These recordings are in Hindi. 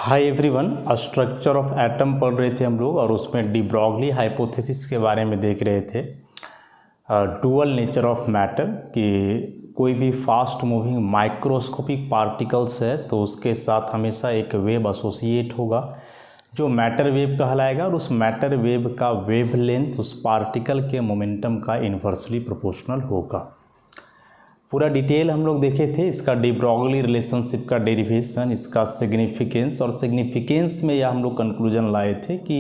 Hi everyone, structure of atom पढ़ रहे थे हम लोग और उसमें डी ब्रॉगली हाइपोथेसिस के बारे में देख रहे थे। डुअल नेचर ऑफ मैटर कि कोई भी फास्ट मूविंग माइक्रोस्कोपिक पार्टिकल्स है तो उसके साथ हमेशा एक वेव एसोसिएट होगा जो मैटर वेव कहलाएगा और उस मैटर वेव का वेवलेंथ उस पार्टिकल के मोमेंटम का इन्वर्सली प्रोपोर्शनल होगा। पूरा डिटेल हम लोग देखे थे, इसका डी ब्रॉगली रिलेशनशिप का डेरिवेशन, इसका सिग्निफिकेंस और सिग्निफिकेंस में यह हम लोग कंक्लूजन लाए थे कि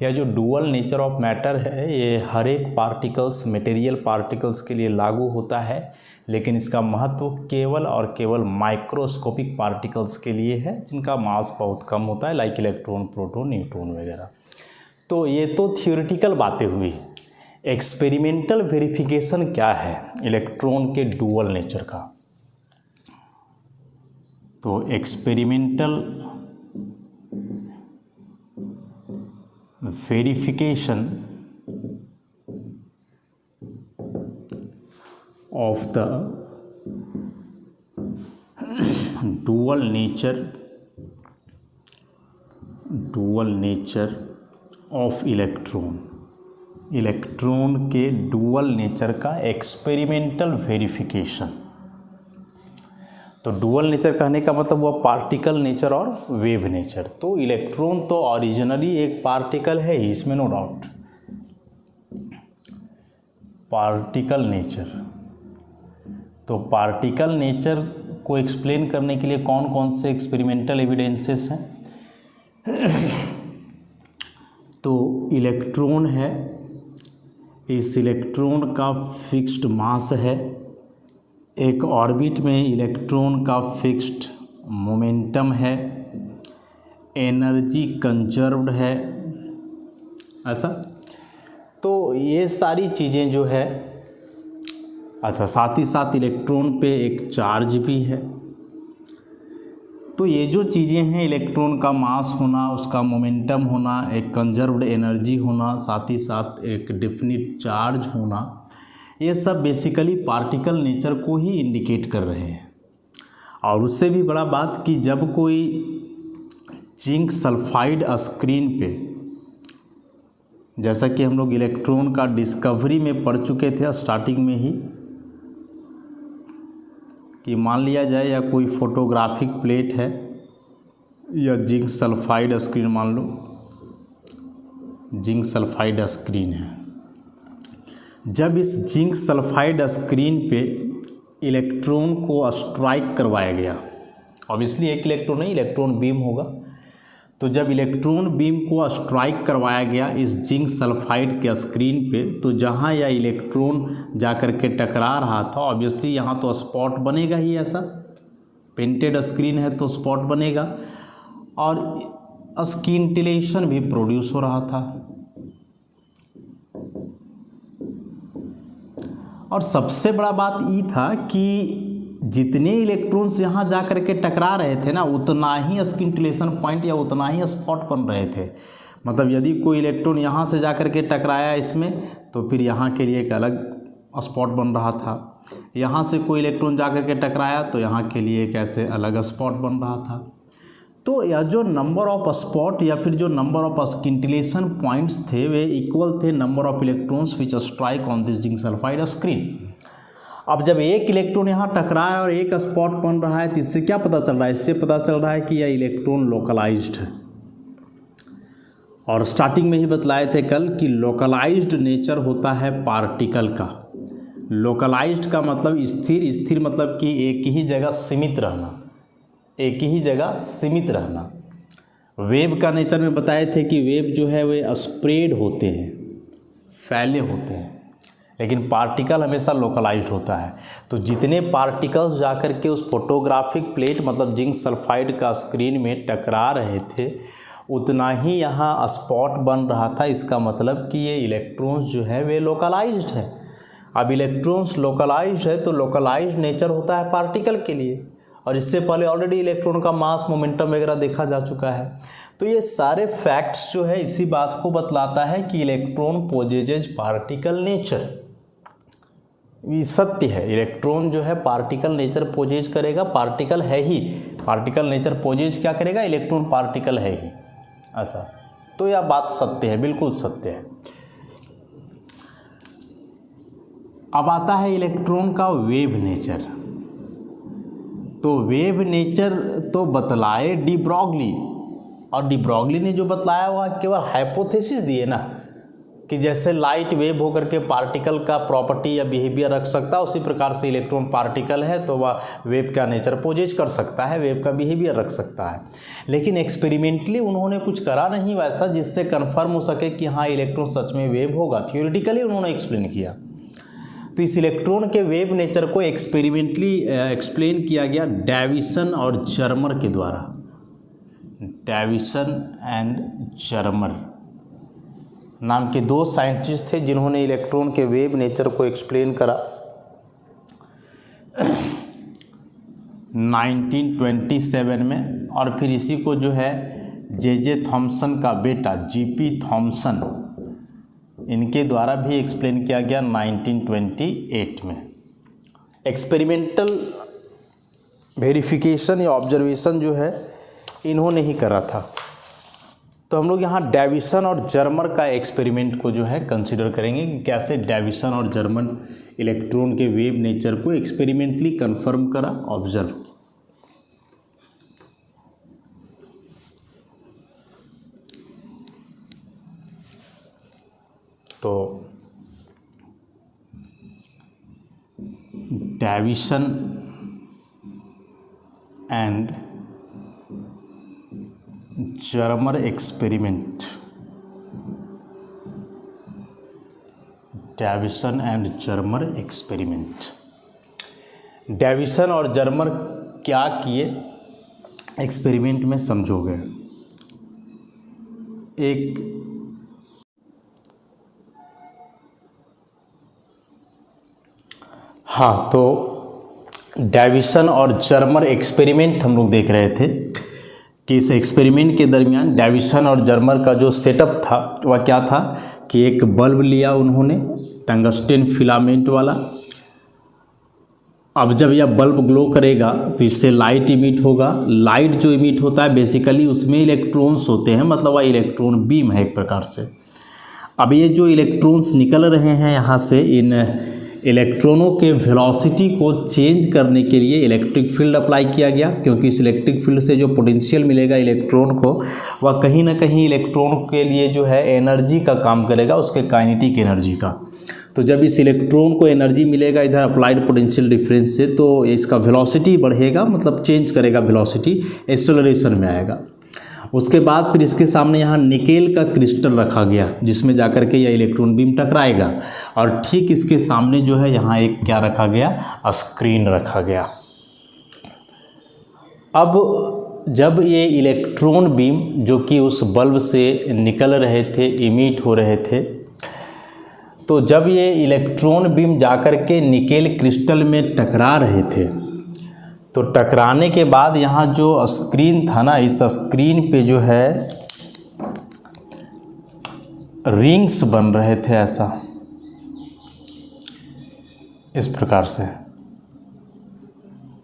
यह जो डुअल नेचर ऑफ मैटर है ये हर एक पार्टिकल्स मटेरियल पार्टिकल्स के लिए लागू होता है, लेकिन इसका महत्व केवल और केवल माइक्रोस्कोपिक पार्टिकल्स के लिए है जिनका मास बहुत कम होता है, लाइक इलेक्ट्रॉन, प्रोटॉन, न्यूट्रॉन वगैरह। तो ये तो थियोरेटिकल बातें हुई। एक्सपेरिमेंटल वेरिफिकेशन क्या है इलेक्ट्रॉन के डुअल नेचर का? तो experimental verification of the dual nature of electron के डुअल नेचर का एक्सपेरिमेंटल वेरिफिकेशन। तो डुअल नेचर कहने का मतलब हुआ पार्टिकल नेचर और वेव नेचर। तो इलेक्ट्रॉन तो ओरिजिनली एक पार्टिकल है ही, इसमें नो डाउट। पार्टिकल नेचर, तो पार्टिकल नेचर को एक्सप्लेन करने के लिए कौन कौन से एक्सपेरिमेंटल एविडेंसेस हैं? तो इलेक्ट्रॉन है, इस इलेक्ट्रॉन का फिक्स्ड मास है, एक ऑर्बिट में इलेक्ट्रॉन का फिक्स्ड मोमेंटम है, एनर्जी कंजर्व्ड है, ऐसा। तो ये सारी चीज़ें जो है, अच्छा, साथ ही साथ इलेक्ट्रॉन पे एक चार्ज भी है। तो ये जो चीज़ें हैं, इलेक्ट्रॉन का मास होना, उसका मोमेंटम होना, एक कंजर्व्ड एनर्जी होना, साथ ही साथ एक डेफिनिट चार्ज होना, ये सब बेसिकली पार्टिकल नेचर को ही इंडिकेट कर रहे हैं। और उससे भी बड़ा बात कि जब कोई जिंक सल्फाइड स्क्रीन पे, जैसा कि हम लोग इलेक्ट्रॉन का डिस्कवरी में पढ़ चुके थे स्टार्टिंग में ही, कि मान लिया जाए या कोई फोटोग्राफिक प्लेट है या जिंक सल्फाइड स्क्रीन, मान लो जिंक सल्फाइड स्क्रीन है। जब इस जिंक सल्फाइड स्क्रीन पे इलेक्ट्रॉन को स्ट्राइक करवाया गया, ऑब्वियसली एक इलेक्ट्रॉन नहीं, इलेक्ट्रॉन बीम होगा। तो जब इलेक्ट्रॉन बीम को स्ट्राइक करवाया गया इस जिंक सल्फाइड के स्क्रीन पे, तो जहाँ यह इलेक्ट्रॉन जा कर के टकरा रहा था, ऑब्वियसली यहाँ तो स्पॉट बनेगा ही, ऐसा पेंटेड स्क्रीन है तो स्पॉट बनेगा, और स्किंटिलेशन भी प्रोड्यूस हो रहा था। और सबसे बड़ा बात ये था कि जितने इलेक्ट्रॉन्स यहाँ जा कर के टकरा रहे थे ना, उतना ही स्किंटिलेशन पॉइंट या उतना ही स्पॉट बन रहे थे। मतलब यदि कोई इलेक्ट्रॉन यहाँ से जा कर के टकराया इसमें, तो फिर यहाँ के लिए एक अलग स्पॉट बन रहा था। यहाँ से कोई इलेक्ट्रॉन जा कर के टकराया तो यहाँ के लिए एक ऐसे अलग स्पॉट बन रहा था। तो यह जो नंबर ऑफ स्पॉट या फिर जो नंबर ऑफ स्किंटिलेशन पॉइंट्स थे वे इक्वल थे number of electrons which strike on this zinc sulphide screen. अब जब एक इलेक्ट्रॉन यहाँ टकराया और एक स्पॉट बन रहा है तो इससे क्या पता चल रहा है? इससे पता चल रहा है कि यह इलेक्ट्रॉन लोकलाइज्ड है। और स्टार्टिंग में ही बतलाए थे कल कि लोकलाइज्ड नेचर होता है पार्टिकल का। लोकलाइज्ड का मतलब स्थिर, स्थिर मतलब कि एक ही जगह सीमित रहना, एक ही जगह सीमित रहना। वेव का नेचर में बताए थे कि वेव जो है वे स्प्रेड होते हैं, फैले होते हैं, लेकिन पार्टिकल हमेशा लोकलाइज्ड होता है। तो जितने पार्टिकल्स जाकर के उस फोटोग्राफिक प्लेट मतलब जिंक सल्फाइड का स्क्रीन में टकरा रहे थे, उतना ही यहाँ स्पॉट बन रहा था। इसका मतलब कि ये इलेक्ट्रॉन्स जो है वे लोकलाइज्ड है। अब इलेक्ट्रॉन्स लोकलाइज्ड है तो लोकलाइज्ड नेचर होता है पार्टिकल के लिए, और इससे पहले ऑलरेडी इलेक्ट्रॉन का मास, मोमेंटम वगैरह देखा जा चुका है। तो ये सारे फैक्ट्स जो है इसी बात को बतलाता है कि इलेक्ट्रॉन पोजेजेज पार्टिकल नेचर। ये सत्य है, इलेक्ट्रॉन जो है पार्टिकल नेचर पोजेज करेगा, पार्टिकल है ही। पार्टिकल नेचर पोजेज क्या करेगा, इलेक्ट्रॉन पार्टिकल है ही, ऐसा। तो यह बात सत्य है, बिल्कुल सत्य है। अब आता है इलेक्ट्रॉन का वेव नेचर। तो वेव नेचर तो बतलाए डी ब्रॉगली, और डी ब्रॉगली ने जो बतलाया वह केवल हाइपोथेसिस दिए ना, कि जैसे लाइट वेव होकर के पार्टिकल का प्रॉपर्टी या बिहेवियर रख सकता है, उसी प्रकार से इलेक्ट्रॉन पार्टिकल है तो वह वेव का नेचर पोजेज कर सकता है, वेव का बिहेवियर रख सकता है। लेकिन एक्सपेरिमेंटली उन्होंने कुछ करा नहीं वैसा जिससे कन्फर्म हो सके कि हाँ इलेक्ट्रॉन सच में वेव होगा। थियोरेटिकली उन्होंने एक्सप्लेन किया। तो इस इलेक्ट्रॉन के वेव नेचर को एक्सपेरिमेंटली एक्सप्लेन किया गया डेविसन और जर्मर के द्वारा। डेविसन एंड जर्मर नाम के दो साइंटिस्ट थे जिन्होंने इलेक्ट्रॉन के वेव नेचर को एक्सप्लेन करा 1927 में। और फिर इसी को जो है जे थॉमसन का बेटा जीपी थॉमसन, इनके द्वारा भी एक्सप्लेन किया गया 1928 में। एक्सपेरिमेंटल वेरिफिकेशन या ऑब्जर्वेशन जो है इन्होंने ही करा था। तो हम लोग यहाँ डेविसन और जर्मर का एक्सपेरिमेंट को जो है कंसिडर करेंगे कि कैसे डेविसन और जर्मर इलेक्ट्रॉन के वेव नेचर को एक्सपेरिमेंटली कंफर्म करा, ऑब्जर्व। तो Davisson and Germer experiment, Davisson and Germer experiment. Davisson और जर्मर क्या किए एक्सपेरिमेंट में समझोगे। एक हाँ, तो डेविसन और जर्मर एक्सपेरिमेंट हम लोग देख रहे थे कि इस एक्सपेरिमेंट के दरमियान डेविसन और जर्मर का जो सेटअप था वह क्या था कि एक बल्ब लिया उन्होंने टंगस्टन फिलामेंट वाला। अब जब यह बल्ब ग्लो करेगा तो इससे लाइट इमिट होगा। लाइट जो इमिट होता है बेसिकली उसमें इलेक्ट्रॉन्स होते हैं, मतलब वह इलेक्ट्रॉन बीम है एक प्रकार से। अब ये जो इलेक्ट्रॉन्स निकल रहे हैं यहाँ से, इन इलेक्ट्रॉनों के वेलोसिटी को चेंज करने के लिए इलेक्ट्रिक फील्ड अप्लाई किया गया, क्योंकि इस इलेक्ट्रिक फील्ड से जो पोटेंशियल मिलेगा इलेक्ट्रॉन को वह कहीं ना कहीं इलेक्ट्रॉन के लिए जो है एनर्जी का काम करेगा, उसके काइनेटिक एनर्जी का। तो जब इस इलेक्ट्रॉन को एनर्जी मिलेगा इधर अप्लाइड पोटेंशियल डिफरेंस से, तो इसका वेलोसिटी बढ़ेगा, मतलब चेंज करेगा वेलोसिटी, एक्सेलरेशन में आएगा। उसके बाद फिर इसके सामने यहाँ निकेल का क्रिस्टल रखा गया जिसमें जाकर के यह इलेक्ट्रॉन बीम टकराएगा, और ठीक इसके सामने जो है यहाँ एक क्या रखा गया, स्क्रीन रखा गया। अब जब ये इलेक्ट्रॉन बीम जो कि उस बल्ब से निकल रहे थे, इमिट हो रहे थे, तो जब ये इलेक्ट्रॉन बीम जाकर के निकेल क्रिस्टल में टकरा रहे थे, तो टकराने के बाद यहाँ जो स्क्रीन था ना, इस स्क्रीन पे जो है रिंग्स बन रहे थे, ऐसा इस प्रकार से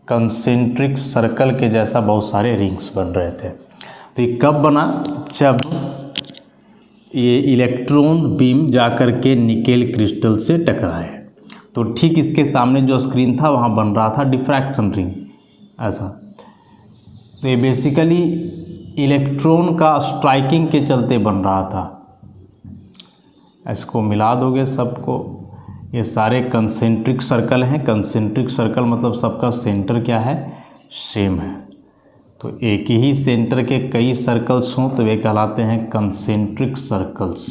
कंसेंट्रिक सर्कल के जैसा बहुत सारे रिंग्स बन रहे थे। तो ये कब बना, जब ये इलेक्ट्रॉन बीम जाकर के निकेल क्रिस्टल से टकराए। तो ठीक इसके सामने जो स्क्रीन था वहाँ बन रहा था डिफ्रैक्शन रिंग, ऐसा। तो ये बेसिकली इलेक्ट्रॉन का स्ट्राइकिंग के चलते बन रहा था। इसको मिला दोगे सबको, ये सारे कंसेंट्रिक सर्कल हैं। कंसेंट्रिक सर्कल मतलब सबका सेंटर क्या है, सेम है। तो एक ही सेंटर के कई सर्कल्स हों तो वे कहलाते हैं कंसेंट्रिक सर्कल्स,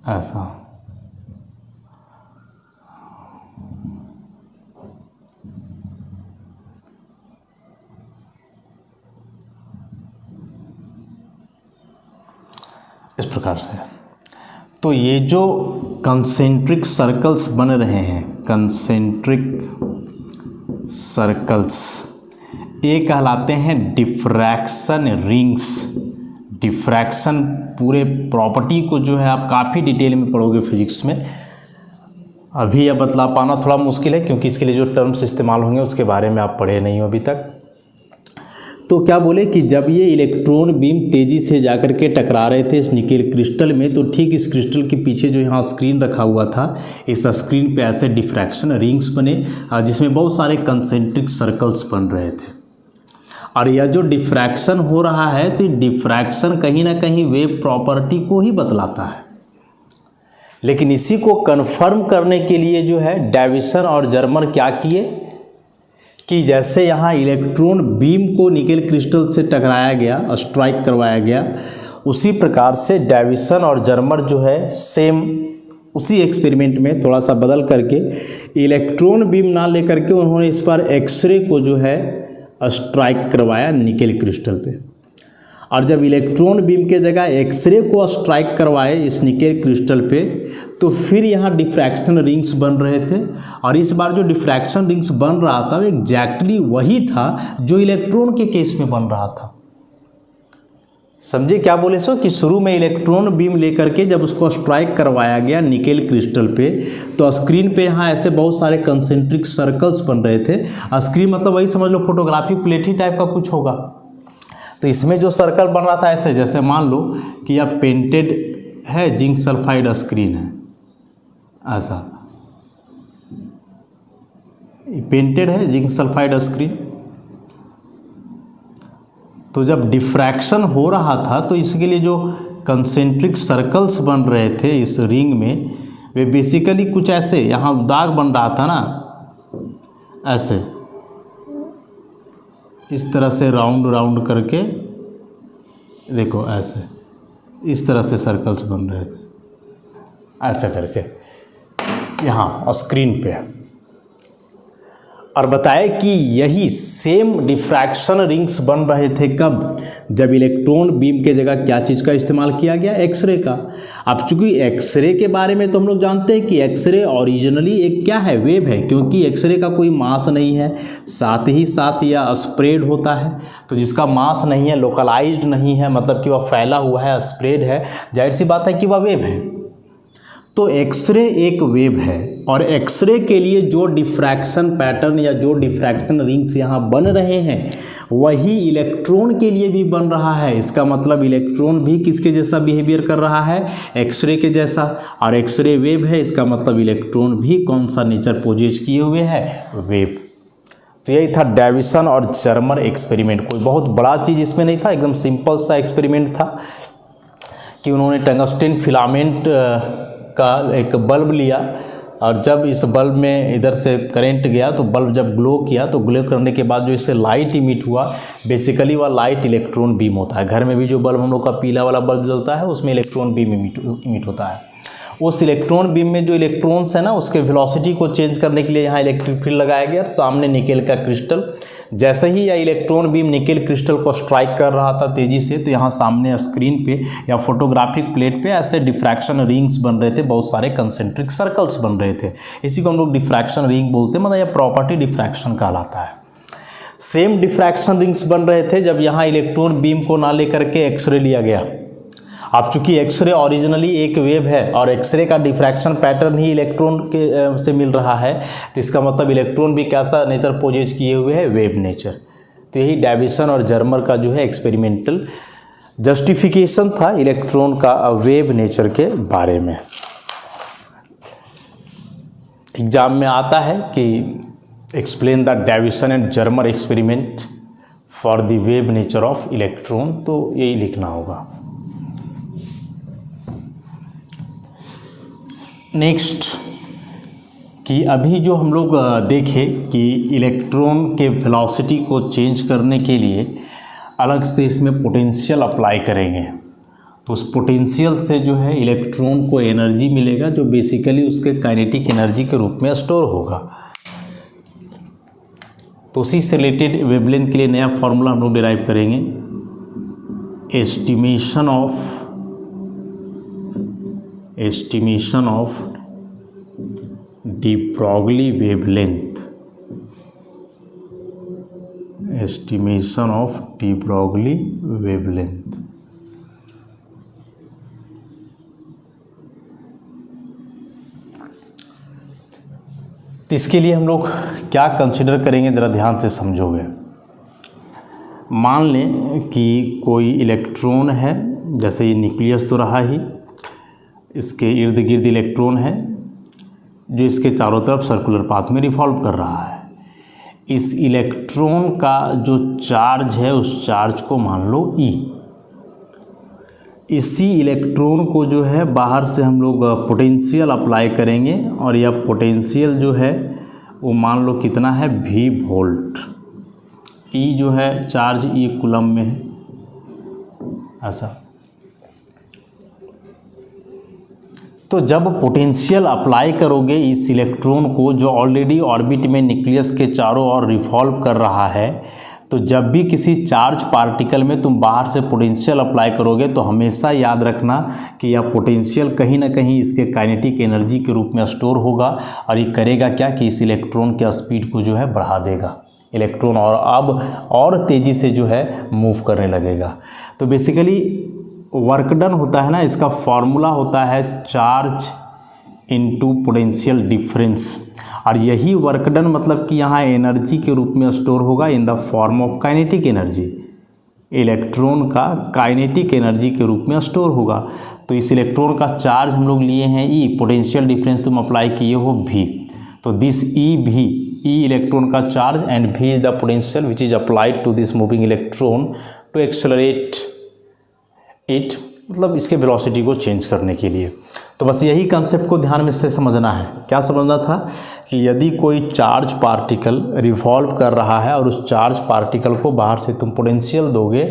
ऐसा। इस प्रकार से। तो ये जो कंसेंट्रिक सर्कल्स बन रहे हैं, कंसेंट्रिक सर्कल्स, ये कहलाते हैं डिफ्रैक्शन रिंग्स। डिफ्रैक्शन पूरे प्रॉपर्टी को जो है आप काफ़ी डिटेल में पढ़ोगे फिजिक्स में। अभी यह बतला पाना थोड़ा मुश्किल है क्योंकि इसके लिए जो टर्म्स इस्तेमाल होंगे उसके बारे में आप पढ़े नहीं हो अभी तक। तो क्या बोले कि जब ये इलेक्ट्रॉन बीम तेज़ी से जाकर के टकरा रहे थे इस निकेल क्रिस्टल में, तो ठीक इस क्रिस्टल के पीछे जो यहाँ स्क्रीन रखा हुआ था, इस स्क्रीन पे ऐसे डिफ्रैक्शन रिंग्स बने जिसमें बहुत सारे कंसेंट्रिक सर्कल्स बन रहे थे। और यह जो डिफ्रैक्शन हो रहा है तो डिफ्रैक्शन कहीं ना कहीं वेव प्रॉपर्टी को ही बतलाता है। लेकिन इसी को कन्फर्म करने के लिए जो है डेविसन और जर्मर क्या किए कि जैसे यहाँ इलेक्ट्रॉन बीम को निकेल क्रिस्टल से टकराया गया, स्ट्राइक करवाया गया, उसी प्रकार से डेविसन और जर्मर जो है सेम उसी एक्सपेरिमेंट में थोड़ा सा बदल करके इलेक्ट्रॉन बीम ना लेकर के उन्होंने इस बार एक्सरे को जो है स्ट्राइक करवाया निकेल क्रिस्टल पे। और जब इलेक्ट्रॉन बीम के जगह एक्सरे को स्ट्राइक करवाए इस निकेल क्रिस्टल पे, तो फिर यहाँ डिफ्रैक्शन रिंग्स बन रहे थे। और इस बार जो डिफ्रैक्शन रिंग्स बन रहा था वो एग्जैक्टली वही था जो इलेक्ट्रॉन के केस में बन रहा था। समझे क्या बोले सो कि शुरू में इलेक्ट्रॉन बीम लेकर के जब उसको स्ट्राइक करवाया गया निकेल क्रिस्टल पे, तो स्क्रीन पे यहाँ ऐसे बहुत सारे कंसेंट्रिक सर्कल्स बन रहे थे। स्क्रीन मतलब वही समझ लो फोटोग्राफी प्लेट ही टाइप का कुछ होगा। तो इसमें जो सर्कल बन रहा था ऐसे, जैसे मान लो कि यह पेंटेड है जिंक सल्फाइड स्क्रीन है, ऐसा पेंटेड है जिंक सल्फाइड स्क्रीन। तो जब डिफ्रैक्शन हो रहा था तो इसके लिए जो कंसेंट्रिक सर्कल्स बन रहे थे इस रिंग में, वे बेसिकली कुछ ऐसे, यहाँ दाग बन रहा था ना ऐसे, इस तरह से राउंड राउंड करके देखो ऐसे, इस तरह से सर्कल्स बन रहे थे ऐसा करके यहाँ स्क्रीन पे। और बताए कि यही सेम डिफ्रैक्शन रिंग्स बन रहे थे कब, जब इलेक्ट्रॉन बीम के जगह क्या चीज़ का इस्तेमाल किया गया, एक्सरे का। अब चूंकि एक्सरे के बारे में तो हम लोग जानते हैं कि एक्सरे ओरिजिनली एक क्या है, वेव है, क्योंकि एक्सरे का कोई मास नहीं है, साथ ही साथ यह स्प्रेड होता है। तो जिसका मास नहीं है, लोकलाइज्ड नहीं है, मतलब कि वह फैला हुआ है, स्प्रेड है, जाहिर सी बात है कि वह वेव है। तो एक्सरे एक वेव है और एक्सरे के लिए जो डिफ्रैक्शन पैटर्न या जो डिफ्रैक्शन रिंग्स यहाँ बन रहे हैं वही इलेक्ट्रॉन के लिए भी बन रहा है। इसका मतलब इलेक्ट्रॉन भी किसके जैसा बिहेवियर कर रहा है, एक्सरे के जैसा। और एक्सरे वेव है, इसका मतलब इलेक्ट्रॉन भी कौन सा नेचर पोजेस किए हुए है, वेव। तो यही था डेविसन और जर्मर एक्सपेरिमेंट। कोई बहुत बड़ा चीज़ इसमें नहीं था, एकदम सिंपल सा एक्सपेरिमेंट था कि उन्होंने टंगस्टन फिलामेंट का एक बल्ब लिया और जब इस बल्ब में इधर से करंट गया तो बल्ब जब ग्लो किया तो ग्लो करने के बाद जो इससे लाइट इमिट हुआ, बेसिकली वह लाइट इलेक्ट्रॉन बीम होता है। घर में भी जो बल्ब हम लोग का पीला वाला बल्ब जलता है उसमें इलेक्ट्रॉन बीम इमिट होता है। उस इलेक्ट्रॉन बीम में जो इलेक्ट्रॉन्स है ना, उसके वेलोसिटी को चेंज करने के लिए यहाँ इलेक्ट्रिक फील्ड लगाया गया। सामने निकेल का क्रिस्टल, जैसे ही यह इलेक्ट्रॉन बीम निकेल क्रिस्टल को स्ट्राइक कर रहा था तेज़ी से, तो यहाँ सामने स्क्रीन पे या फोटोग्राफिक प्लेट पे ऐसे डिफ्रैक्शन रिंग्स बन रहे थे, बहुत सारे कंसेंट्रिक सर्कल्स बन रहे थे। इसी को हम लोग डिफ्रैक्शन रिंग बोलते हैं, मतलब यह प्रॉपर्टी डिफ्रैक्शन कहलाता है। सेम डिफ्रैक्शन रिंग्स बन रहे थे जब यहाँ इलेक्ट्रॉन बीम को ना लेकर के एक्सरे लिया गया। अब चूंकि एक्सरे ओरिजिनली एक वेव है और एक्सरे का डिफ्रैक्शन पैटर्न ही इलेक्ट्रॉन के से मिल रहा है, तो इसका मतलब इलेक्ट्रॉन भी कैसा नेचर पोजेस किए हुए है, वेव नेचर। तो यही डेविसन और जर्मर का जो है एक्सपेरिमेंटल जस्टिफिकेशन था इलेक्ट्रॉन का वेव नेचर के बारे में। एग्जाम में आता है कि explain the Davisson and Germer experiment for the wave nature of electron, तो यही लिखना होगा। नेक्स्ट कि अभी जो हम लोग देखें कि इलेक्ट्रॉन के वेलोसिटी को चेंज करने के लिए अलग से इसमें पोटेंशियल अप्लाई करेंगे, तो उस पोटेंशियल से जो है इलेक्ट्रॉन को एनर्जी मिलेगा जो बेसिकली उसके काइनेटिक एनर्जी के रूप में स्टोर होगा। तो उसी से रिलेटेड वेवलेंथ के लिए नया फॉर्मूला हम लोग डिराइव करेंगे, estimation of de Broglie wavelength, estimation of de Broglie wavelength। तो इसके लिए हम लोग क्या कंसिडर करेंगे, ज़रा ध्यान से समझोगे। मान लें कि कोई इलेक्ट्रॉन है, जैसे ये न्यूक्लियस तो रहा ही, इसके इर्द गिर्द इलेक्ट्रॉन है जो इसके चारों तरफ सर्कुलर पाथ में रिवॉल्व कर रहा है। इस इलेक्ट्रॉन का जो चार्ज है उस चार्ज को मान लो E। इसी इलेक्ट्रॉन को जो है बाहर से हम लोग पोटेंशियल अप्लाई करेंगे और यह पोटेंशियल जो है वो मान लो कितना है V वोल्ट। E जो है चार्ज E कूलम में है, ऐसा। तो जब पोटेंशियल अप्लाई करोगे इस इलेक्ट्रॉन को जो ऑलरेडी ऑर्बिट में न्यूक्लियस के चारों ओर रिवॉल्व कर रहा है, तो जब भी किसी चार्ज पार्टिकल में तुम बाहर से पोटेंशियल अप्लाई करोगे तो हमेशा याद रखना कि यह पोटेंशियल कहीं ना कहीं इसके काइनेटिक एनर्जी के रूप में स्टोर होगा और ये करेगा क्या कि इस इलेक्ट्रॉन के स्पीड को जो है बढ़ा देगा। इलेक्ट्रॉन और अब और तेज़ी से जो है मूव करने लगेगा। तो बेसिकली वर्क डन होता है ना, इसका फॉर्मूला होता है चार्ज इनटू पोटेंशियल डिफरेंस, और यही वर्क डन मतलब कि यहाँ एनर्जी के रूप में स्टोर होगा in the form of kinetic energy. Electron का काइनेटिक एनर्जी के रूप में स्टोर होगा। तो इस इलेक्ट्रॉन का चार्ज हम लोग लिए हैं E, पोटेंशियल डिफरेंस तुम अप्लाई किए हो V, तो दिस E इलेक्ट्रॉन का charge and V is the potential which is applied to this moving electron to accelerate it, मतलब इसके वेलोसिटी को चेंज करने के लिए। तो बस यही कंसेप्ट को ध्यान में से समझना है। क्या समझना था कि यदि कोई चार्ज पार्टिकल रिवॉल्व कर रहा है और उस चार्ज पार्टिकल को बाहर से तुम पोटेंशियल दोगे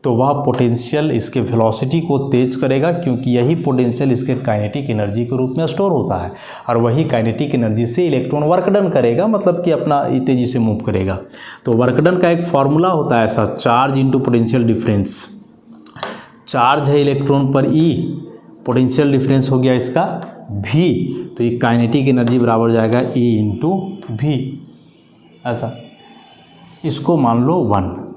तो वह पोटेंशियल इसके वेलोसिटी को तेज करेगा, क्योंकि यही पोटेंशियल इसके काइनेटिक एनर्जी के रूप में स्टोर होता है और वही काइनेटिक एनर्जी से इलेक्ट्रॉन वर्क डन करेगा, मतलब कि अपना तेज़ी से मूव करेगा। तो वर्क डन का एक फॉर्मूला होता है ऐसा, charge into potential difference. Charge है इलेक्ट्रॉन पर E, पोटेंशियल डिफरेंस हो गया इसका V, तो ये काइनेटिक एनर्जी बराबर हो जाएगा E इंटू V, ऐसा। इसको मान लो 1।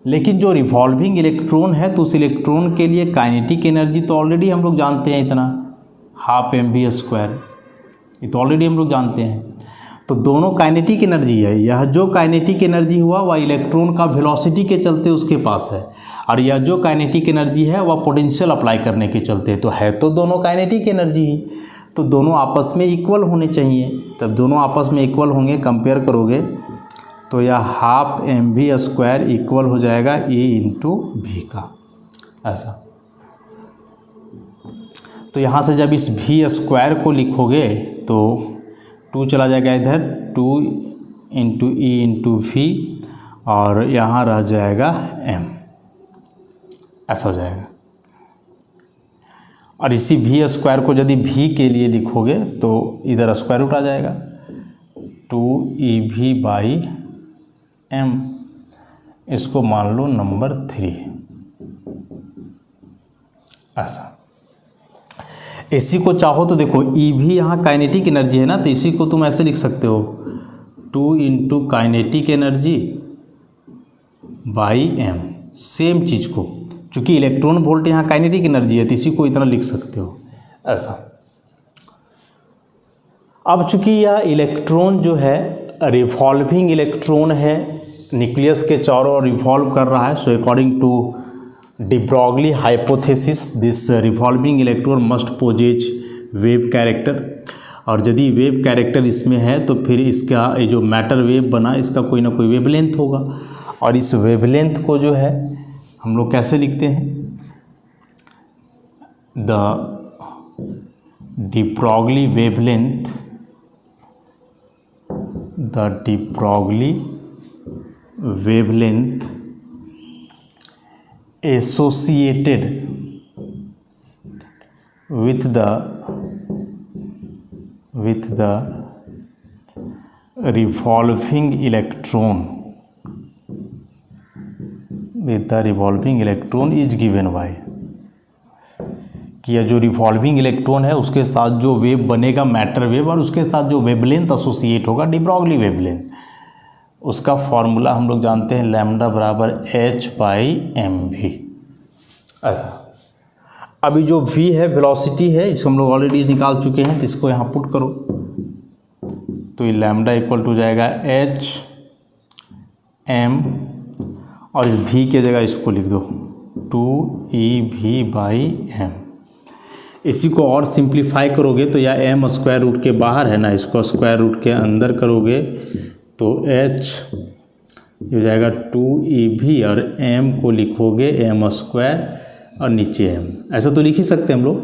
लेकिन जो रिवॉल्विंग इलेक्ट्रॉन है तो उस इलेक्ट्रॉन के लिए काइनेटिक एनर्जी तो ऑलरेडी हम लोग जानते हैं, इतना 12mv², ये तो ऑलरेडी हम लोग जानते हैं। तो दोनों काइनेटिक एनर्जी है। यह जो काइनेटिक एनर्जी हुआ वह इलेक्ट्रॉन का वेलोसिटी के चलते उसके पास है, और यह जो काइनेटिक एनर्जी है वह पोटेंशियल अप्लाई करने के चलते तो है, तो दोनों काइनेटिक एनर्जी ही, तो दोनों आपस में इक्वल होने चाहिए। तब दोनों आपस में इक्वल होंगे, कंपेयर करोगे तो यह 12mv² इक्वल हो जाएगा E इंटू V का, ऐसा। तो यहाँ से जब इस V² को लिखोगे तो 2 चला जाएगा इधर, 2 इंटू E इंटू V, और यहाँ रह जाएगा M, ऐसा हो जाएगा। और इसी V² को यदि V के लिए लिखोगे तो इधर स्क्वायर रूट आ जाएगा, 2EV/m, इसको मान लो नंबर 3, ऐसा। इसी को चाहो तो देखो EV यहाँ काइनेटिक एनर्जी है ना, तो इसी को तुम ऐसे लिख सकते हो 2 into kinetic energy by m, same चीज़ को, चूँकि इलेक्ट्रॉन वोल्ट यहाँ काइनेटिक एनर्जी है तो इसी को इतना लिख सकते हो, ऐसा। अब चूँकि यह इलेक्ट्रॉन जो है रिवॉल्विंग इलेक्ट्रॉन है, न्यूक्लियस के चारों ओर रिवॉल्व कर रहा है, so according to de Broglie hypothesis this revolving electron must possess wave character, और यदि वेव कैरेक्टर इसमें है तो फिर इसका ये जो मैटर वेव बना इसका कोई ना कोई वेवलेंथ होगा, और इस वेवलेंथ को जो है हम लोग कैसे लिखते हैं, the de Broglie wavelength, the de Broglie wavelength associated with the revolving electron is given by, कि यह जो रिवॉल्विंग इलेक्ट्रॉन है उसके साथ जो वेव बनेगा मैटर वेव, और उसके साथ जो वेवलेंथ एसोसिएट होगा डी ब्रॉगली वेवलेंथ, उसका फॉर्मूला हम लोग जानते हैं लैम्डा बराबर h/mv, ऐसा। अभी जो v है वेलोसिटी है, इसको हम लोग ऑलरेडी निकाल चुके हैं, तो इसको यहाँ पुट करो, तो ये लैम्डा इक्वल टू जाएगा एच एम, और इस भी के जगह इसको लिख दो 2EV/m। इसी को और सिंप्लीफाई करोगे तो या m स्क्वायर रूट के बाहर है ना, इसको स्क्वायर रूट के अंदर करोगे तो h हो जाएगा 2EV, और m को लिखोगे m स्क्वायर और नीचे m। ऐसा तो लिख ही सकते हैं हम लोग,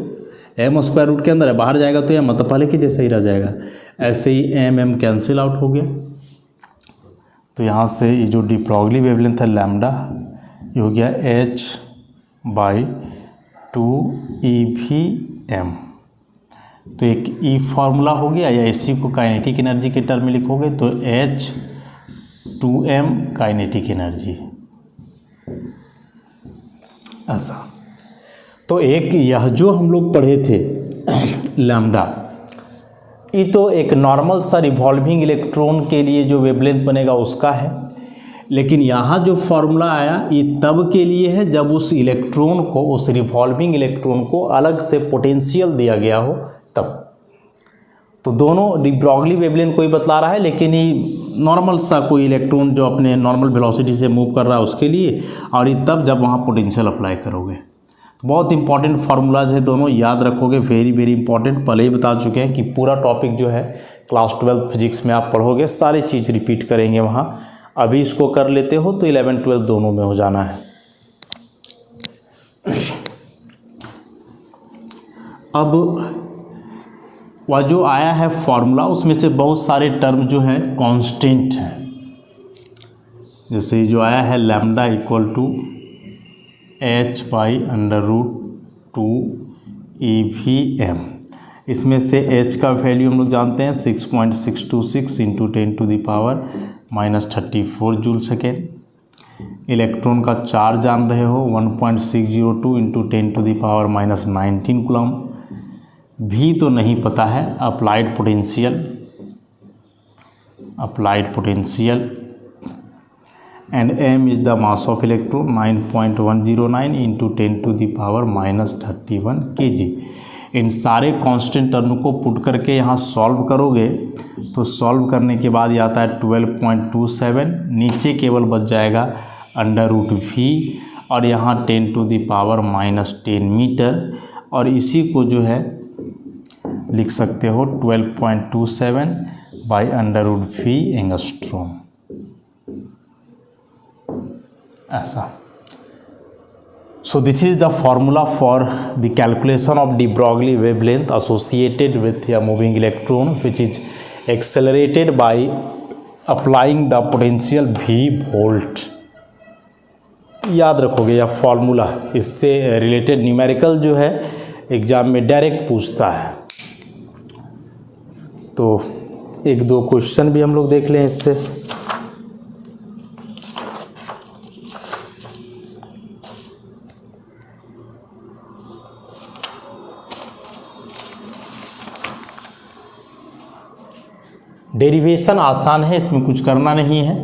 m स्क्वायर रूट के अंदर है, बाहर जाएगा तो m, मतलब पहले की जैसे ही रह जाएगा। ऐसे ही m कैंसिल आउट हो गया। तो यहाँ से ये जो डी ब्रॉगली वेवलेंथ है लैम्डा, ये हो गया h/2EVm। तो एक ई फार्मूला हो गया, या इसी को काइनेटिक एनर्जी के टर्म में लिखोगे तो H2m काइनेटिक एनर्जी। ऐसा तो एक यह जो हम लोग पढ़े थे लैम्डा, ये तो एक नॉर्मल सा रिवॉल्विंग इलेक्ट्रॉन के लिए जो वेवलेंथ बनेगा उसका है, लेकिन यहाँ जो फॉर्मूला आया ये तब के लिए है जब उस इलेक्ट्रॉन को, उस रिवॉल्विंग इलेक्ट्रॉन को अलग से पोटेंशियल दिया गया हो तब। तो दोनों डी ब्रॉगली वेवलेंथ कोई बतला रहा है, लेकिन ये नॉर्मल सा कोई इलेक्ट्रॉन जो अपने नॉर्मल वेलोसिटी से मूव कर रहा है उसके लिए, और ये तब जब वहाँ पोटेंशियल अप्लाई करोगे। बहुत इंपॉर्टेंट फार्मूलाज है दोनों, याद रखोगे, वेरी वेरी इंपॉर्टेंट। पहले ही बता चुके हैं कि पूरा टॉपिक जो है क्लास 12 फिजिक्स में आप पढ़ोगे, सारी चीज़ रिपीट करेंगे वहाँ। अभी इसको कर लेते हो तो 11 12 दोनों में हो जाना है। अब वह जो आया है फॉर्मूला, उसमें से बहुत सारे टर्म जो है कांस्टेंट हैं। जैसे जो आया है लैम्डा इक्वल टू h/√2EVm, इसमें से h का वैल्यू हम लोग जानते हैं 6.626 इंटू 10⁻⁻34 जूल सेकेंड। इलेक्ट्रॉन का चार्ज जान रहे हो 1.602 इंटू 10⁻⁻19 कूलम। भी तो नहीं पता है, applied potential and m is the mass of electron 9.109 into 10⁻⁻31 kg। इन सारे कांस्टेंट टर्म को पुट करके यहाँ सॉल्व करोगे तो सॉल्व करने के बाद ये आता है 12.27, नीचे केवल बच जाएगा √v, और यहाँ 10⁻⁻10 मीटर, और इसी को जो है लिख सकते हो 12.27/√v एंगस्ट्रॉम। ऐसा। So this is the formula for the calculation of de Broglie wavelength associated with a moving electron which is accelerated by applying the potential V volt। याद रखोगे यह फॉर्मूला, इससे रिलेटेड न्यूमेरिकल जो है एग्जाम में डायरेक्ट पूछता है। तो एक दो क्वेश्चन भी हम लोग देख लें इससे। डेरिवेशन आसान है, इसमें कुछ करना नहीं है,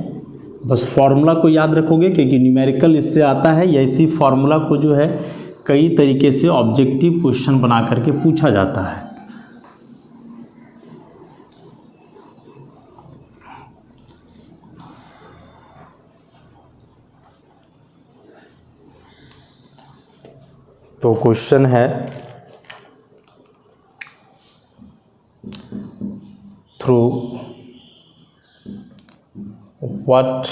बस फार्मूला को याद रखोगे क्योंकि न्यूमेरिकल इससे आता है, या इसी फार्मूला को जो है कई तरीके से ऑब्जेक्टिव क्वेश्चन बना करके पूछा जाता है। तो क्वेश्चन है, through what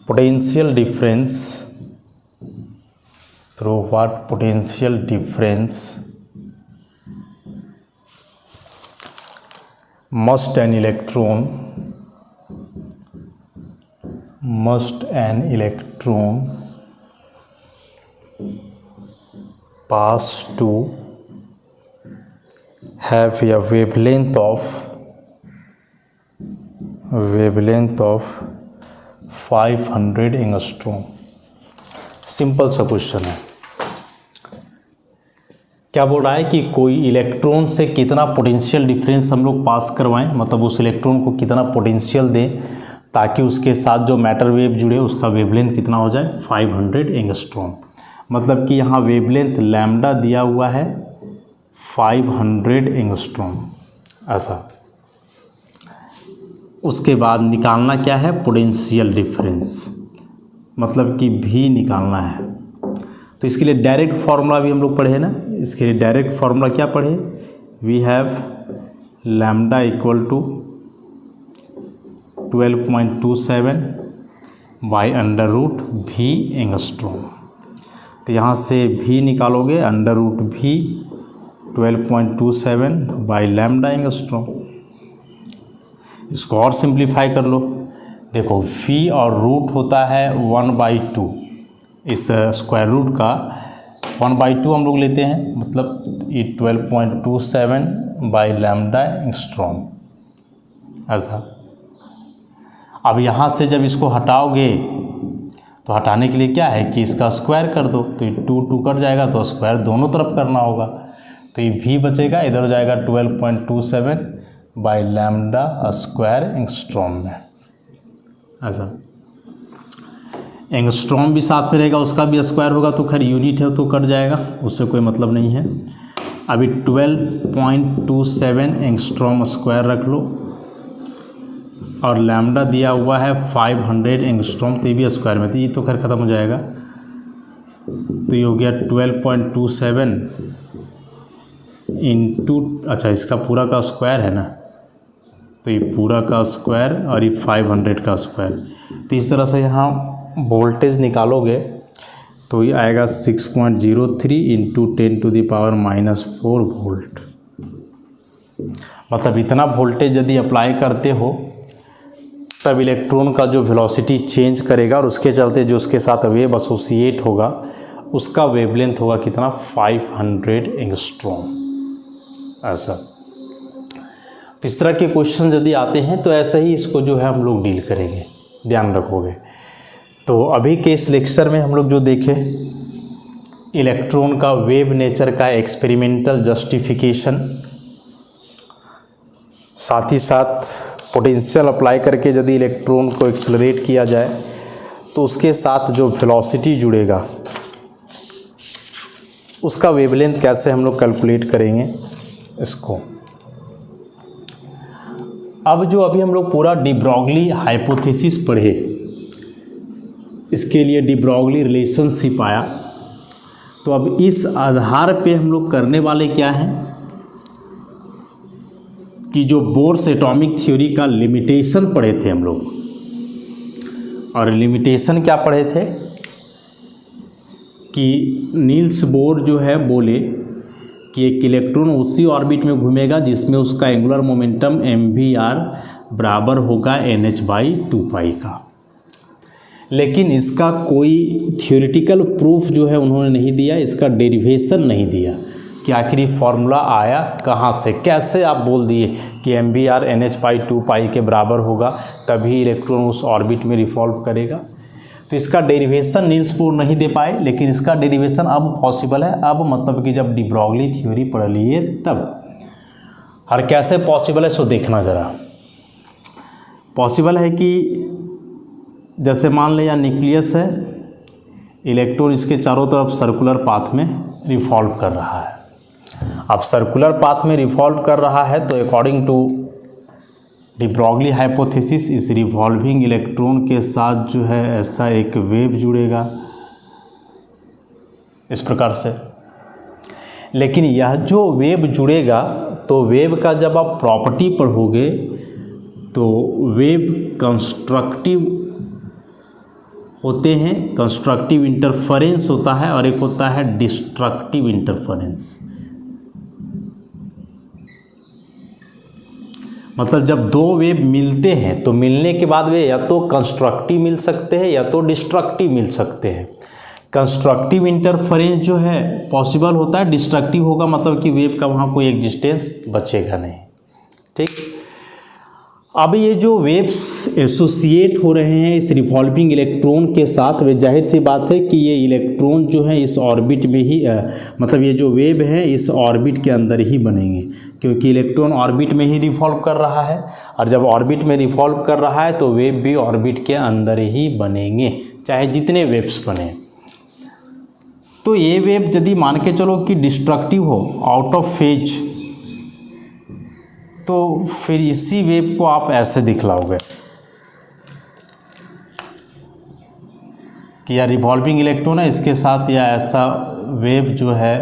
potential difference must an electron pass to have a wavelength of 500 angstrom. Simple सा क्वेश्चन है। क्या बोल रहा है कि कोई इलेक्ट्रॉन से कितना पोटेंशियल डिफरेंस हम लोग पास करवाएं, मतलब उस इलेक्ट्रॉन को कितना पोटेंशियल दें ताकि उसके साथ जो मैटर वेव जुड़े उसका वेवलेंथ कितना हो जाए 500 एंगस्ट्रॉम। मतलब कि यहाँ वेवलेंथ लैम्डा दिया हुआ है 500 एंगस्ट्रॉम। ऐसा उसके बाद निकालना क्या है, पोटेंशियल डिफरेंस, मतलब कि V निकालना है। तो इसके लिए डायरेक्ट फार्मूला भी हम लोग पढ़े ना, इसके लिए डायरेक्ट फार्मूला क्या पढ़े, we have lambda equal to 12.27 by under root V angstrom. तो यहाँ से V निकालोगे under root V 12.27 by lambda angstrom. इसको और सिंप्लीफाई कर लो, देखो V और रूट होता है 1/2, इस स्क्वायर रूट का 1/2 हम लोग लेते हैं, मतलब ये 12.27 बाई लैम्डा एंगस्ट्रॉम ऐसा। अब यहाँ से जब इसको हटाओगे तो हटाने के लिए क्या है कि इसका स्क्वायर कर दो, तो ये 2 कट जाएगा, तो स्क्वायर दोनों तरफ करना होगा, तो ये V बचेगा, इधर हो जाएगा 12.27 बाई लैम्डा स्क्वायर एंगस्ट्रॉम में ऐसा। एंगस्ट्रॉम भी साथ में रहेगा, उसका भी स्क्वायर होगा, तो खैर यूनिट है तो कट जाएगा, उससे कोई मतलब नहीं है। अभी 12.27 एंगस्ट्रॉम स्क्वायर रख लो, और लैम्डा दिया हुआ है 500 एंगस्ट्रॉम, तो ये भी स्क्वायर में, तो ये तो खैर ख़त्म हो जाएगा। तो ये हो गया 12.27 इंटू, अच्छा इसका पूरा का स्क्वायर है ना, तो ये पूरा का स्क्वायर और ये 500 का स्क्वायर। तो इस तरह से यहाँ वोल्टेज निकालोगे तो ये आएगा 6.03 इंटू 10⁻⁻⁴ वोल्ट। मतलब इतना वोल्टेज यदि अप्लाई करते हो तब इलेक्ट्रॉन का जो वेलोसिटी चेंज करेगा, और उसके चलते जो उसके साथ वेव एसोसिएट होगा उसका वेवलेंथ होगा कितना, 500 एंगस्ट्रॉम ऐसा। इस तरह के क्वेश्चन यदि आते हैं तो ऐसे ही इसको जो है हम लोग डील करेंगे, ध्यान रखोगे। तो अभी के इस लेक्चर में हम लोग जो देखे इलेक्ट्रॉन का वेव नेचर का एक्सपेरिमेंटल जस्टिफिकेशन, साथ ही साथ पोटेंशियल अप्लाई करके यदि इलेक्ट्रॉन को एक्सेलरेट किया जाए तो उसके साथ जो वेलोसिटी जुड़ेगा उसका वेवलेंथ कैसे हम लोग कैलकुलेट करेंगे इसको। अब जो अभी हम लोग पूरा डी ब्रॉगली हाइपोथेसिस पढ़े, इसके लिए डी ब्रॉगली रिलेशनशिप आया, तो अब इस आधार पे हम लोग करने वाले क्या हैं कि जो बोर्स एटॉमिक थ्योरी का लिमिटेशन पढ़े थे हम लोग, और लिमिटेशन क्या पढ़े थे कि नील्स बोर जो है बोले कि एक इलेक्ट्रॉन उसी ऑर्बिट में घूमेगा जिसमें उसका एंगुलर मोमेंटम mvr बराबर होगा nh/2π का। लेकिन इसका कोई थ्योरेटिकल प्रूफ जो है उन्होंने नहीं दिया, इसका डेरिवेशन नहीं दिया कि आखिर फॉर्मूला आया कहाँ से, कैसे आप बोल दिए कि mvr nh/2π के बराबर होगा तभी इलेक्ट्रॉन उस ऑर्बिट में रिवॉल्व करेगा। तो इसका डेरिवेशन नील्स बोर नहीं दे पाए, लेकिन इसका डेरिवेशन अब पॉसिबल है। अब मतलब कि जब डी ब्रॉगली थ्योरी पढ़ लिए तब, और कैसे पॉसिबल है सो देखना ज़रा। पॉसिबल है कि जैसे मान लें यहाँ न्यूक्लियस है, इलेक्ट्रॉन इसके चारों तरफ सर्कुलर पाथ में रिवॉल्व कर रहा है। अब सर्कुलर पाथ में रिवॉल्व कर रहा है तो according to de Broglie hypothesis इस रिवॉल्विंग इलेक्ट्रॉन के साथ जो है ऐसा एक वेव जुड़ेगा इस प्रकार से। लेकिन यह जो वेव जुड़ेगा तो वेव का जब आप प्रॉपर्टी पढ़ोगे तो वेव कंस्ट्रक्टिव होते हैं, कंस्ट्रक्टिव इंटरफेरेंस होता है, और एक होता है डिस्ट्रक्टिव इंटरफेरेंस। मतलब जब दो वेव मिलते हैं तो मिलने के बाद वे या तो कंस्ट्रक्टिव मिल सकते हैं या तो डिस्ट्रक्टिव मिल सकते हैं। कंस्ट्रक्टिव इंटरफेरेंस जो है पॉसिबल होता है, डिस्ट्रक्टिव होगा मतलब कि वेव का वहाँ कोई एग्जिस्टेंस बचेगा नहीं। ठीक, अब ये जो वेव्स एसोसिएट हो रहे हैं इस रिवॉल्विंग इलेक्ट्रॉन के साथ, वे जाहिर सी बात है कि ये इलेक्ट्रॉन जो है इस ऑर्बिट में ही मतलब ये जो वेव है इस ऑर्बिट के अंदर ही बनेंगे, क्योंकि इलेक्ट्रॉन ऑर्बिट में ही रिवॉल्व कर रहा है, और जब ऑर्बिट में रिवॉल्व कर रहा है तो वेव भी ऑर्बिट के अंदर ही बनेंगे, चाहे जितने वेव्स बने। तो ये वेव यदि मान के चलो कि डिस्ट्रक्टिव हो, आउट ऑफ फेज, तो फिर इसी वेव को आप ऐसे दिखलाओगे कि या रिवॉल्विंग इलेक्ट्रॉन है इसके साथ, या ऐसा वेव जो है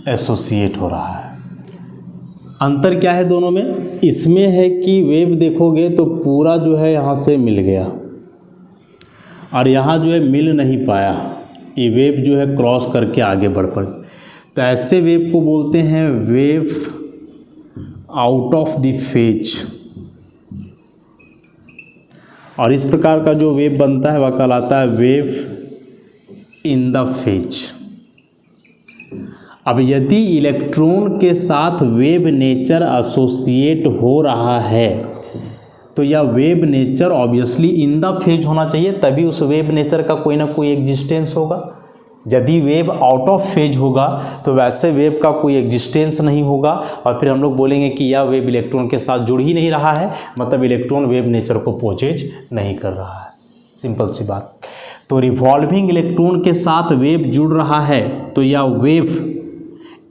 एसोसिएट हो रहा है। अंतर क्या है दोनों में? इसमें है कि वेव देखोगे तो पूरा जो है यहाँ से मिल गया, और यहाँ जो है मिल नहीं पाया, ये वेव जो है क्रॉस करके आगे बढ़ पड़ी। तो ऐसे वेव को बोलते हैं wave out of the phase, और इस प्रकार का जो वेव बनता है वह कहलाता है वेव इन द फेज। अब यदि इलेक्ट्रॉन के साथ वेव नेचर एसोसिएट हो रहा है तो यह wave nature obviously in the phase होना चाहिए, तभी उस वेव नेचर का कोई ना कोई एग्जिस्टेंस होगा। यदि वेव आउट ऑफ फेज होगा तो वैसे वेव का कोई एग्जिस्टेंस नहीं होगा, और फिर हम लोग बोलेंगे कि यह वेव इलेक्ट्रॉन के साथ जुड़ ही नहीं रहा है, मतलब इलेक्ट्रॉन वेव नेचर को पोजेज नहीं कर रहा है। सिंपल सी बात। तो रिवॉल्विंग इलेक्ट्रॉन के साथ वेव जुड़ रहा है तो यह वेव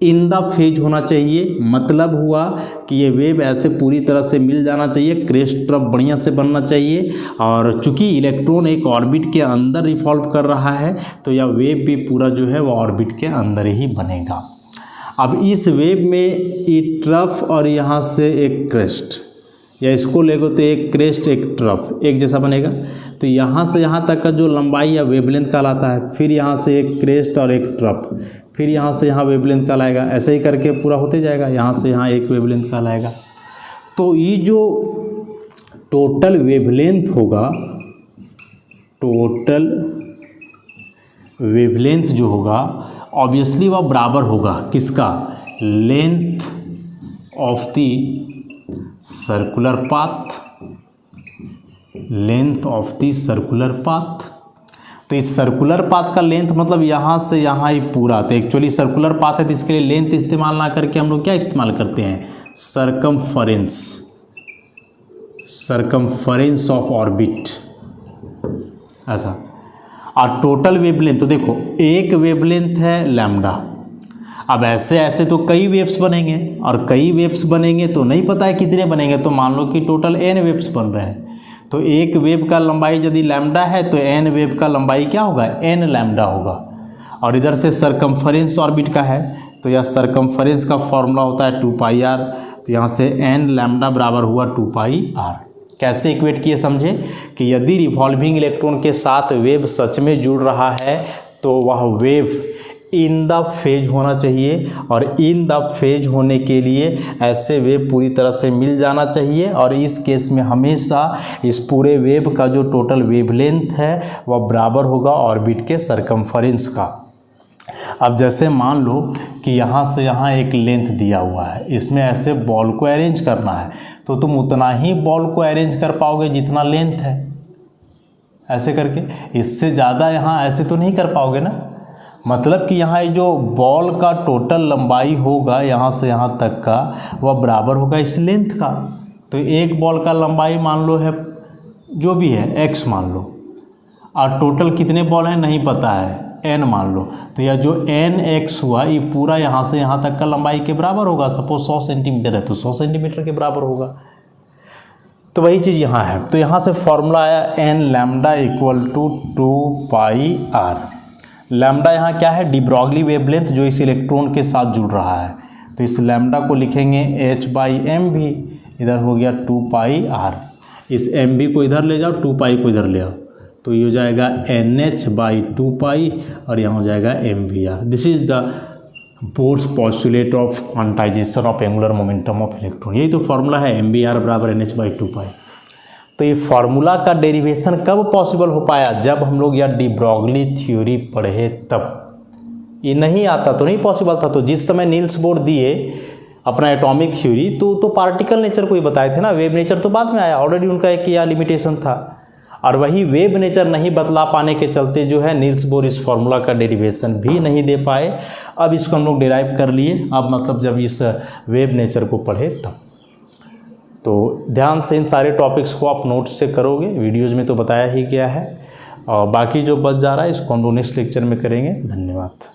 इन द फेज होना चाहिए, मतलब हुआ कि ये वेव ऐसे पूरी तरह से मिल जाना चाहिए, क्रेस्ट ट्रफ बढ़िया से बनना चाहिए, और चूंकि इलेक्ट्रॉन एक ऑर्बिट के अंदर रिवॉल्व कर रहा है तो यह वेव भी पूरा जो है वो ऑर्बिट के अंदर ही बनेगा। अब इस वेव में ये ट्रफ और यहाँ से एक क्रेस्ट, या इसको लेगो तो एक क्रेस्ट एक ट्रफ एक जैसा बनेगा, तो यहाँ से यहाँ तक का जो लंबाई या वेवलेंथ कहलाता है। फिर यहाँ से एक क्रेस्ट और एक ट्रफ, फिर यहाँ से यहाँ वेवलेंथ कहलाएगा, ऐसे ही करके पूरा होते जाएगा, यहाँ से यहाँ एक वेवलेंथ कहलाएगा। तो ये जो टोटल वेवलेंथ होगा, टोटल वेवलेंथ जो होगा ऑब्वियसली वह बराबर होगा किसका? Length of the circular path, length of the circular path. तो इस सर्कुलर पाथ का लेंथ मतलब यहाँ से यहाँ ही पूरा, तो एक्चुअली सर्कुलर पाथ है तो इसके लिए लेंथ इस्तेमाल ना करके हम लोग क्या इस्तेमाल करते हैं? सरकमफरेंस, सरकमफरेंस ऑफ ऑर्बिट, ऐसा। और टोटल वेवलेंथ तो देखो एक वेवलेंथ है लैम्डा। अब ऐसे ऐसे तो कई वेव्स बनेंगे, और कई वेव्स बनेंगे तो नहीं पता है कितने बनेंगे, तो मान लो कि टोटल n वेव्स बन रहे हैं, तो एक वेव का लंबाई यदि लैम्डा है तो n वेव का लंबाई क्या होगा? n लैम्डा होगा। और इधर से सरकमफरेंस ऑर्बिट का है तो यह सरकमफरेंस का फॉर्मूला होता है 2πr, तो यहाँ से n लैम्डा बराबर हुआ 2πr। कैसे इक्वेट किए समझे कि यदि रिवॉल्विंग इलेक्ट्रॉन के साथ वेव सच में जुड़ रहा है तो वह वेव इन द फेज होना चाहिए, और इन द फेज होने के लिए ऐसे वेव पूरी तरह से मिल जाना चाहिए, और इस केस में हमेशा इस पूरे वेव का जो टोटल वेवलेंथ है वह बराबर होगा ऑर्बिट के सरकमफरेंस का। अब जैसे मान लो कि यहाँ से यहाँ एक लेंथ दिया हुआ है, इसमें ऐसे बॉल को अरेंज करना है, तो तुम उतना ही बॉल को अरेंज कर पाओगे जितना लेंथ है, ऐसे करके। इससे ज़्यादा यहाँ ऐसे तो नहीं कर पाओगे ना, मतलब कि यहाँ जो बॉल का टोटल लंबाई होगा यहाँ से यहाँ तक का वह बराबर होगा इस लेंथ का। तो एक बॉल का लंबाई मान लो है जो भी है x मान लो, और टोटल कितने बॉल हैं नहीं पता है n मान लो, तो यह जो nx हुआ ये पूरा यहाँ से यहाँ तक का लंबाई के बराबर होगा। सपोज 100 सेंटीमीटर है तो 100 सेंटीमीटर के बराबर होगा। तो वही चीज़ यहाँ है, तो यहाँ से फॉर्मूला आया n lambda equal to 2πr। Lambda यहाँ क्या है? डी ब्रॉगली वेवलेंथ जो इस इलेक्ट्रॉन के साथ जुड़ रहा है, तो इस लैम्डा को लिखेंगे h/m भी, इधर हो गया 2πr। इस m को इधर ले जाओ, 2π को इधर ले आओ, तो ये हो जाएगा nh/2π, और यहाँ हो जाएगा mvr। This is the Bohr's postulate of quantization of angular momentum of electron. यही तो फॉर्मूला है mvr बराबर nh/2π। तो ये फार्मूला का डेरिवेशन कब पॉसिबल हो पाया? जब हम लोग यह डी ब्रॉगली थ्योरी पढ़े तब। ये नहीं आता तो नहीं पॉसिबल था। तो जिस समय नील्स बोर दिए अपना एटॉमिक थ्योरी तो पार्टिकल नेचर को ही बताए थे ना, वेव नेचर तो बाद में आया, ऑलरेडी उनका एक यह लिमिटेशन था। और वही वेव नेचर नहीं बतला पाने के चलते जो है नील्स बोर इस फार्मूला का डेरिवेशन भी नहीं दे पाए। अब इसको हम लोग डिराइव कर लिए, अब मतलब जब इस वेव नेचर को पढ़े तब। तो ध्यान से इन सारे टॉपिक्स को आप नोट्स से करोगे, वीडियोज़ में तो बताया ही गया है, और बाकी जो बच जा रहा है इसको हम लोग नेक्स्ट लेक्चर में करेंगे। धन्यवाद।